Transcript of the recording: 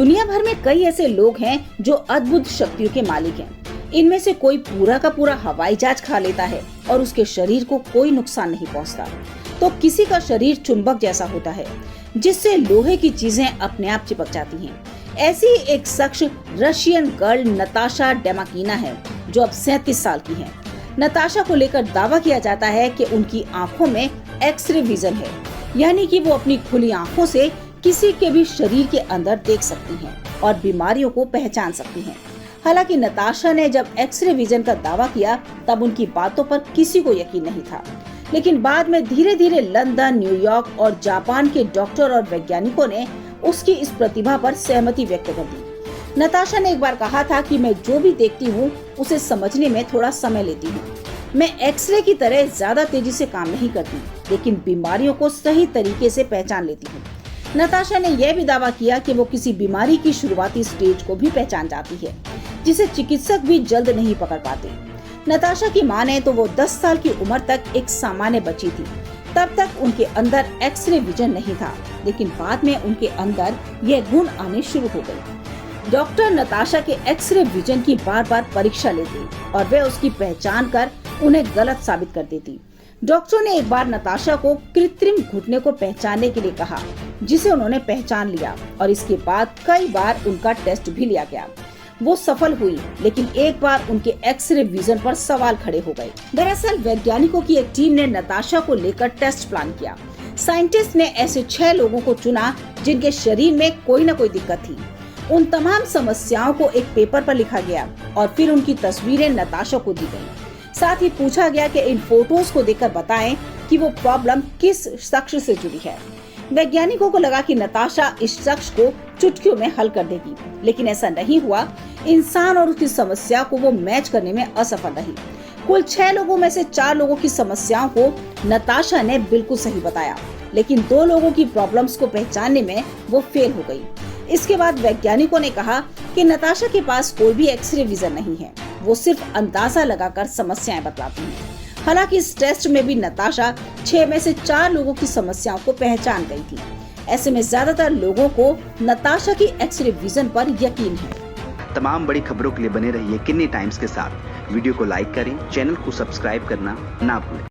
दुनिया भर में कई ऐसे लोग हैं जो अद्भुत शक्तियों के मालिक हैं। इनमें से कोई पूरा का पूरा हवाई जहाज खा लेता है और उसके शरीर को कोई नुकसान नहीं पहुंचता, तो किसी का शरीर चुंबक जैसा होता है जिससे लोहे की चीजें अपने आप चिपक जाती हैं। ऐसी एक शख्स रशियन गर्ल नताशा डेमाकीना है जो अब 37 साल की है। नताशा को लेकर दावा किया जाता है कि उनकी आंखों में एक्सरे विजन है, यानी कि वो अपनी खुली आंखों से किसी के भी शरीर के अंदर देख सकती हैं और बीमारियों को पहचान सकती हैं। हालांकि नताशा ने जब एक्सरे विजन का दावा किया तब उनकी बातों पर किसी को यकीन नहीं था, लेकिन बाद में धीरे धीरे लंदन, न्यूयॉर्क और जापान के डॉक्टर और वैज्ञानिकों ने उसकी इस प्रतिभा पर सहमति व्यक्त कर दी। नताशा ने एक बार कहा था कि मैं जो भी देखती हूँ उसे समझने में थोड़ा समय लेती हूँ। मैं एक्सरे की तरह ज्यादा तेजी से काम नहीं करती, लेकिन बीमारियों को सही तरीके से पहचान लेती हूँ। नताशा ने यह भी दावा किया कि वो किसी बीमारी की शुरुआती स्टेज को भी पहचान जाती है, जिसे चिकित्सक भी जल्द नहीं पकड़ पाते। नताशा की माने तो वो 10 साल की उम्र तक एक सामान्य बच्ची थी। तब तक उनके अंदर एक्सरे विजन नहीं था, लेकिन बाद में उनके अंदर यह गुण आने शुरू हो गए। डॉक्टर नताशा के एक्सरे विजन की बार बार परीक्षा लेते और वे उसकी पहचान कर उन्हें गलत साबित कर देती। डॉक्टरों ने एक बार नताशा को कृत्रिम घुटने को पहचानने के लिए कहा, जिसे उन्होंने पहचान लिया और इसके बाद कई बार उनका टेस्ट भी लिया गया। वो सफल हुई, लेकिन एक बार उनके एक्सरे विजन पर सवाल खड़े हो गए। दरअसल वैज्ञानिकों की एक टीम ने नताशा को लेकर टेस्ट प्लान किया। साइंटिस्ट ने ऐसे 6 लोगों को चुना जिनके शरीर में कोई न कोई दिक्कत थी। उन तमाम समस्याओं को एक पेपर पर लिखा गया और फिर उनकी तस्वीरें नताशा को दी गयी। साथ ही पूछा गया कि इन फोटोज को देखकर बताएं कि वो प्रॉब्लम किस शख्स से जुड़ी है। वैज्ञानिकों को लगा कि नताशा इस शख्स को चुटकियों में हल कर देगी, लेकिन ऐसा नहीं हुआ। इंसान और उसकी समस्या को वो मैच करने में असफल रही। कुल 6 लोगों में से 4 लोगों की समस्याओं को नताशा ने बिल्कुल सही बताया, लेकिन 2 लोगों की प्रॉब्लम्स को पहचानने में वो फेल हो गयी। इसके बाद वैज्ञानिकों ने कहा कि नताशा के पास कोई भी एक्सरे विजन नहीं है, वो सिर्फ अंदाजा लगाकर समस्याएं बतलाती है। हालांकि इस टेस्ट में भी नताशा 6 में से 4 लोगों की समस्याओं को पहचान गई थी। ऐसे में ज्यादातर लोगों को नताशा की एक्सरे विजन पर यकीन है। तमाम बड़ी खबरों के लिए बने रहिए किन्नी टाइम्स के साथ। वीडियो को लाइक करें, चैनल को सब्सक्राइब करना ना भूलें।